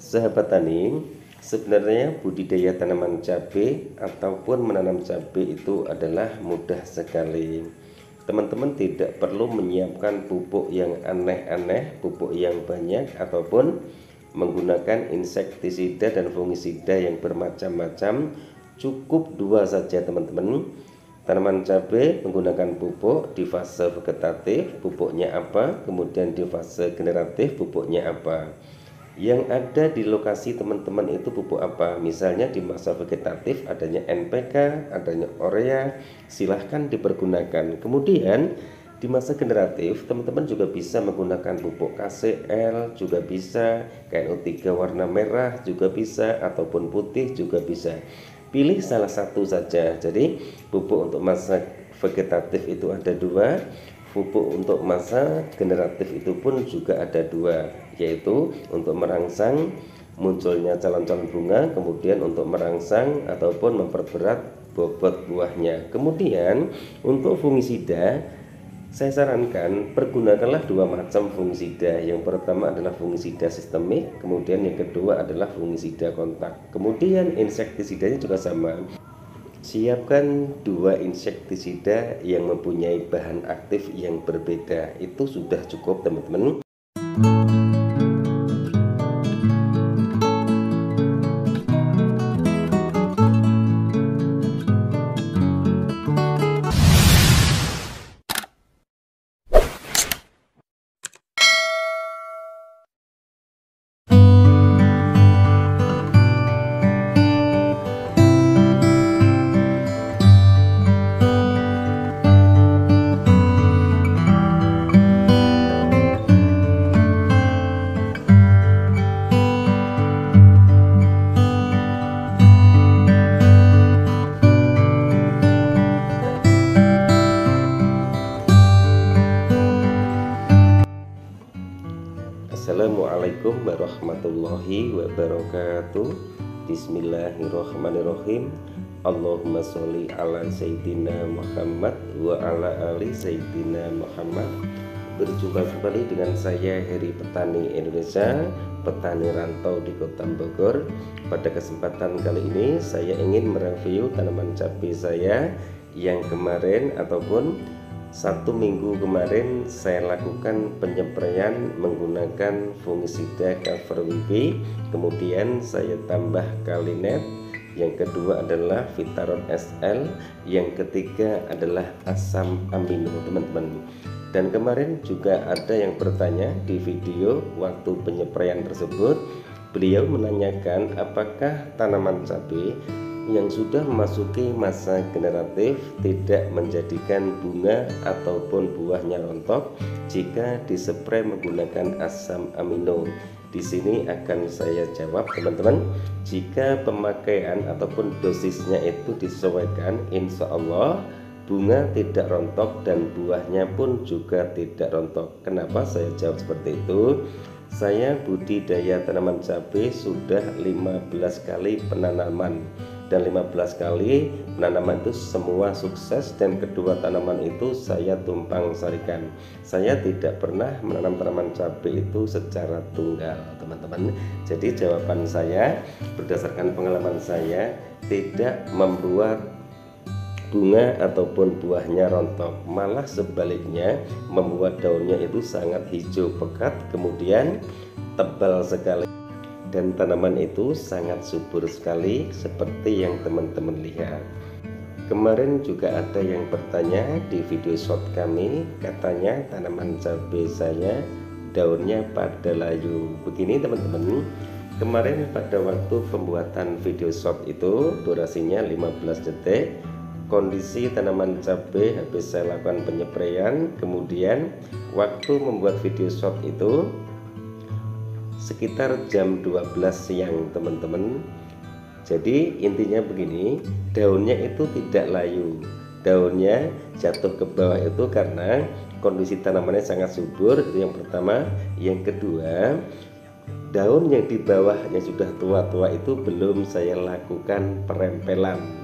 Sahabat tani, sebenarnya budidaya tanaman cabai ataupun menanam cabai itu adalah mudah sekali. Teman-teman tidak perlu menyiapkan pupuk yang aneh-aneh, pupuk yang banyak, ataupun menggunakan insektisida dan fungisida yang bermacam-macam. Cukup dua saja teman-teman. Tanaman cabai menggunakan pupuk di fase vegetatif, pupuknya apa, kemudian di fase generatif, pupuknya apa. Yang ada di lokasi teman-teman itu pupuk apa. Misalnya di masa vegetatif adanya NPK, adanya urea, silahkan dipergunakan. Kemudian di masa generatif teman-teman juga bisa menggunakan pupuk KCL, juga bisa KNO3 warna merah, juga bisa, ataupun putih juga bisa. Pilih salah satu saja. Jadi pupuk untuk masa vegetatif itu ada dua, pupuk untuk masa generatif itu pun juga ada dua, yaitu untuk merangsang munculnya calon-calon bunga, kemudian untuk merangsang ataupun memperberat bobot buahnya. Kemudian untuk fungisida, saya sarankan pergunakanlah dua macam fungisida. Yang pertama adalah fungisida sistemik, kemudian yang kedua adalah fungisida kontak. Kemudian insektisidanya juga sama. Siapkan dua insektisida yang mempunyai bahan aktif yang berbeda. Itu sudah cukup teman-teman. Assalamualaikum warahmatullahi wabarakatuh. Bismillahirrahmanirrahim. Allahumma sholli ala Sayyidina Muhammad wa ala ali Sayyidina Muhammad. Berjumpa kembali dengan saya Heri Petani Indonesia, petani rantau di Kota Bogor. Pada kesempatan kali ini saya ingin mereview tanaman cabai saya yang kemarin ataupun 1 minggu kemarin saya lakukan penyempraian menggunakan fungisida Cover WP, kemudian saya tambah Kalinet, yang kedua adalah Vitaron SL, yang ketiga adalah asam amino teman-teman. Dan kemarin juga ada yang bertanya di video waktu penyempraian tersebut, beliau menanyakan apakah tanaman cabai yang sudah memasuki masa generatif tidak menjadikan bunga ataupun buahnya rontok jika disprei menggunakan asam amino. Di sini akan saya jawab teman-teman, jika pemakaian ataupun dosisnya itu disesuaikan, insya Allah bunga tidak rontok dan buahnya pun juga tidak rontok. Kenapa saya jawab seperti itu? Saya budidaya tanaman cabai sudah 15 kali penanaman, dan 15 kali penanaman itu semua sukses, dan kedua tanaman itu saya tumpang sarikan. Saya tidak pernah menanam tanaman cabai itu secara tunggal teman-teman. Jadi jawaban saya berdasarkan pengalaman saya tidak membuat bunga ataupun buahnya rontok, malah sebaliknya membuat daunnya itu sangat hijau pekat, kemudian tebal sekali, dan tanaman itu sangat subur sekali seperti yang teman-teman lihat. Kemarin juga ada yang bertanya di video short kami, katanya tanaman cabai saya daunnya pada layu. Begini teman-teman, kemarin pada waktu pembuatan video short itu durasinya 15 detik, kondisi tanaman cabai habis saya lakukan penyempraian, kemudian waktu membuat video short itu sekitar jam 12 siang teman-teman. Jadi intinya begini, daunnya itu tidak layu, daunnya jatuh ke bawah itu karena kondisi tanamannya sangat subur, itu yang pertama. Yang kedua, daun yang di bawahnya sudah tua-tua itu belum saya lakukan perempelan.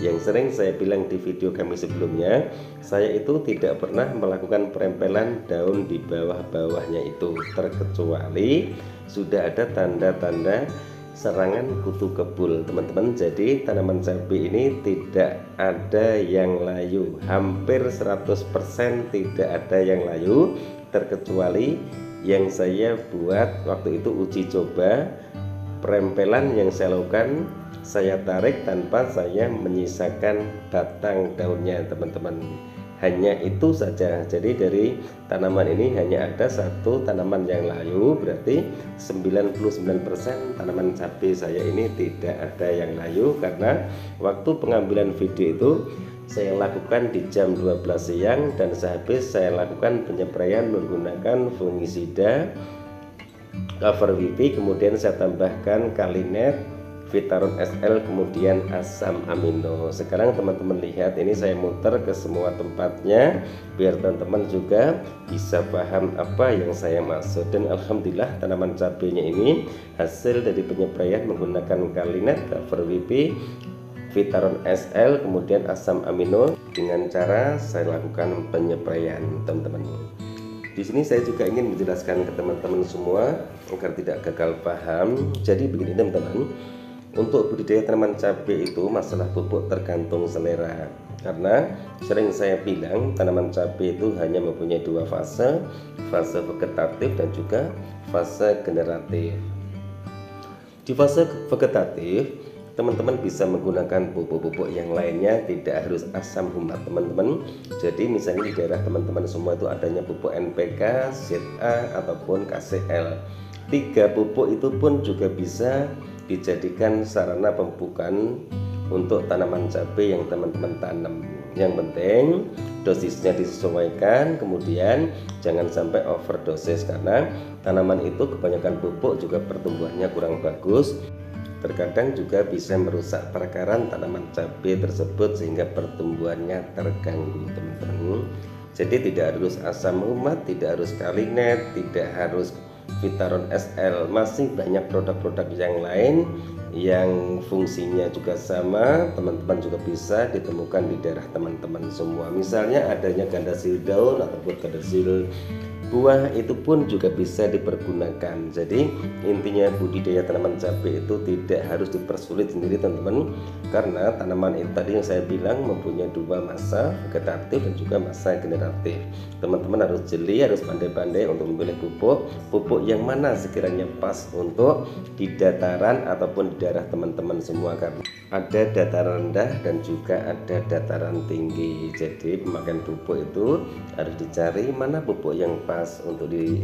Yang sering saya bilang di video kami sebelumnya, saya itu tidak pernah melakukan perempelan daun di bawah-bawahnya itu, terkecuali sudah ada tanda-tanda serangan kutu kebul teman-teman. Jadi tanaman cabai ini tidak ada yang layu, hampir 100% tidak ada yang layu, terkecuali yang saya buat waktu itu uji coba. Perempelan yang saya lakukan, saya tarik tanpa saya menyisakan batang daunnya teman-teman. Hanya itu saja. Jadi dari tanaman ini hanya ada satu tanaman yang layu, berarti 99% tanaman cabai saya ini tidak ada yang layu. Karena waktu pengambilan video itu saya lakukan di jam 12 siang, dan sehabis saya lakukan penyempraian menggunakan fungisida cover WP, kemudian saya tambahkan Kalinet, Vitaron SL, kemudian asam amino. Sekarang teman-teman lihat, ini saya muter ke semua tempatnya biar teman-teman juga bisa paham apa yang saya maksud. Dan alhamdulillah tanaman cabenya ini hasil dari penyempraian menggunakan Kalinet, cover WP, Vitaron SL, kemudian asam amino dengan cara saya lakukan penyempraian teman-teman. Di sini saya juga ingin menjelaskan ke teman-teman semua agar tidak gagal paham. Jadi begini teman-teman, untuk budidaya tanaman cabai itu masalah pupuk tergantung selera. Karena sering saya bilang tanaman cabai itu hanya mempunyai dua fase, fase vegetatif dan juga fase generatif. Di fase vegetatif teman-teman bisa menggunakan pupuk-pupuk yang lainnya, tidak harus asam humat teman-teman. Jadi misalnya di daerah teman-teman semua itu adanya pupuk NPK, ZA ataupun KCL. 3 pupuk itu pun juga bisa dijadikan sarana pemupukan untuk tanaman cabai yang teman-teman tanam. Yang penting dosisnya disesuaikan, kemudian jangan sampai overdosis, karena tanaman itu kebanyakan pupuk juga pertumbuhannya kurang bagus. Terkadang juga bisa merusak perakaran tanaman cabai tersebut sehingga pertumbuhannya terganggu teman-teman. Jadi tidak harus asam humat, tidak harus Kalinet, tidak harus Vitaron SL, masih banyak produk-produk yang lain yang fungsinya juga sama, teman-teman juga bisa ditemukan di daerah teman-teman semua. Misalnya adanya gandasil daun ataupun gandasil buah, itu pun juga bisa dipergunakan. Jadi intinya budidaya tanaman cabai itu tidak harus dipersulit sendiri teman-teman, karena tanaman itu tadi yang saya bilang mempunyai dua masa, vegetatif dan juga masa generatif. Teman-teman harus jeli, harus pandai-pandai untuk memilih pupuk yang mana sekiranya pas untuk di dataran ataupun di daerah teman-teman semua, karena ada dataran rendah dan juga ada dataran tinggi. Jadi pemakaian pupuk itu harus dicari mana pupuk yang pas untuk di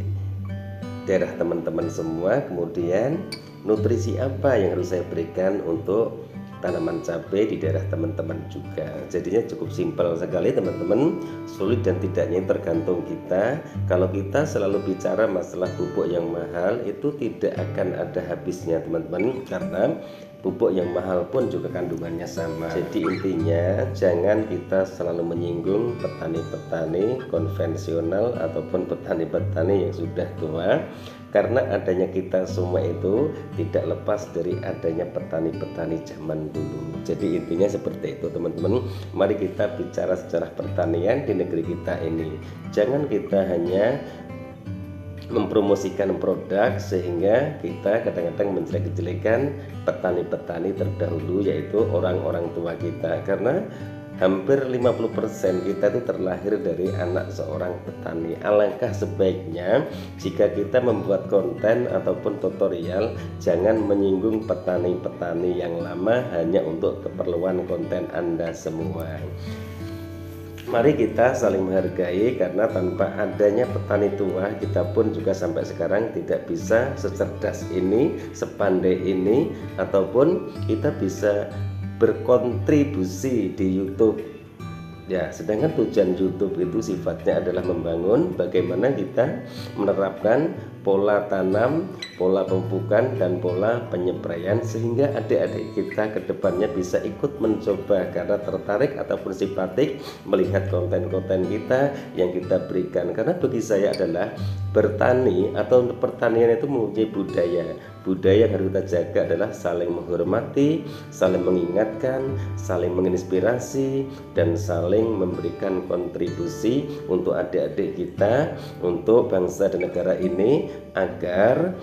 daerah teman-teman semua. Kemudian nutrisi apa yang harus saya berikan untuk tanaman cabai di daerah teman-teman juga. Jadinya cukup simpel sekali teman-teman. Sulit dan tidaknya tergantung kita. Kalau kita selalu bicara masalah pupuk yang mahal, itu tidak akan ada habisnya teman-teman, karena pupuk yang mahal pun juga kandungannya sama. Jadi intinya jangan kita selalu menyinggung petani-petani konvensional ataupun petani-petani yang sudah tua, karena adanya kita semua itu tidak lepas dari adanya petani-petani zaman dulu. Jadi intinya seperti itu teman-teman. Mari kita bicara sejarah pertanian di negeri kita ini. Jangan kita hanya mempromosikan produk sehingga kita kadang-kadang menjelek-jelekan petani-petani terdahulu, yaitu orang-orang tua kita. Karena hampir 50% kita itu terlahir dari anak seorang petani. Alangkah sebaiknya jika kita membuat konten ataupun tutorial, jangan menyinggung petani-petani yang lama hanya untuk keperluan konten Anda semua. Mari kita saling menghargai, karena tanpa adanya petani tua kita pun juga sampai sekarang tidak bisa secerdas ini, sepandai ini, ataupun kita bisa berkontribusi di YouTube. Ya, sedangkan tujuan YouTube itu sifatnya adalah membangun bagaimana kita menerapkan pola tanam, pola pemupukan, dan pola penyempraian, sehingga adik-adik kita ke depannya bisa ikut mencoba karena tertarik ataupun simpatik melihat konten-konten kita yang kita berikan. Karena bagi saya adalah bertani atau pertanian itu mempunyai budaya. Budaya yang harus kita jaga adalah saling menghormati, saling mengingatkan, saling menginspirasi, dan saling memberikan kontribusi untuk adik-adik kita, untuk bangsa dan negara ini, agar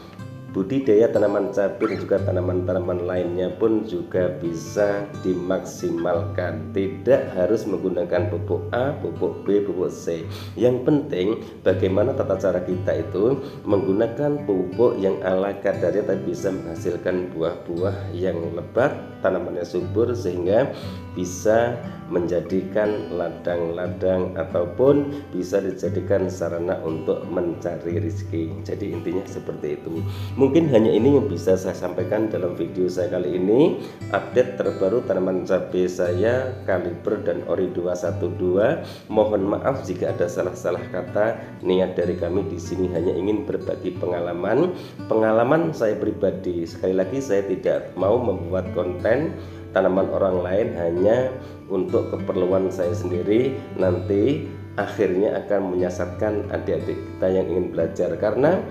budidaya tanaman cabai dan juga tanaman-tanaman lainnya pun juga bisa dimaksimalkan. Tidak harus menggunakan pupuk A, pupuk B, pupuk C. Yang penting bagaimana tata cara kita itu menggunakan pupuk yang ala kadarnya tapi bisa menghasilkan buah-buah yang lebat, tanamannya subur, sehingga bisa menjadikan ladang-ladang ataupun bisa dijadikan sarana untuk mencari rezeki. Jadi intinya seperti itu. Mungkin hanya ini yang bisa saya sampaikan dalam video saya kali ini. Update terbaru tanaman cabai saya Kaliber dan Ori 212. Mohon maaf jika ada salah-salah kata. Niat dari kami di sini hanya ingin berbagi pengalaman saya pribadi. Sekali lagi saya tidak mau membuat konten tanaman orang lain hanya untuk keperluan saya sendiri, nanti akhirnya akan menyesatkan adik-adik kita yang ingin belajar, karena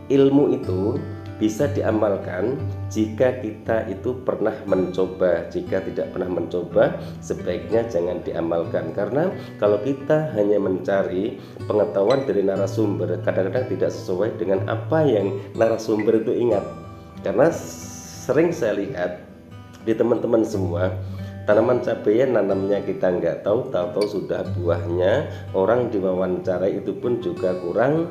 ilmu itu bisa diamalkan jika kita itu pernah mencoba. Jika tidak pernah mencoba, sebaiknya jangan diamalkan, karena kalau kita hanya mencari pengetahuan dari narasumber, kadang-kadang tidak sesuai dengan apa yang narasumber itu ingat. Karena sering saya lihat di teman-teman semua, tanaman cabai nanamnya kita nggak tahu sudah buahnya. Orang diwawancarai itu pun juga kurang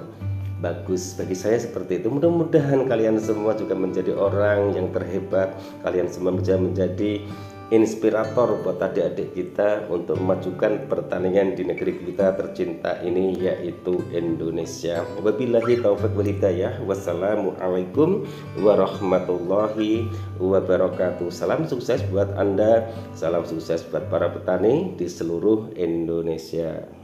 bagus. Bagi saya seperti itu. Mudah-mudahan kalian semua juga menjadi orang yang terhebat. Kalian semua bisa menjadi inspirator buat adik-adik kita untuk memajukan pertanian di negeri kita tercinta ini, yaitu Indonesia. Wabillahi taufiq wal hidayah. Wassalamualaikum warahmatullahi wabarakatuh. Salam sukses buat Anda, salam sukses buat para petani di seluruh Indonesia.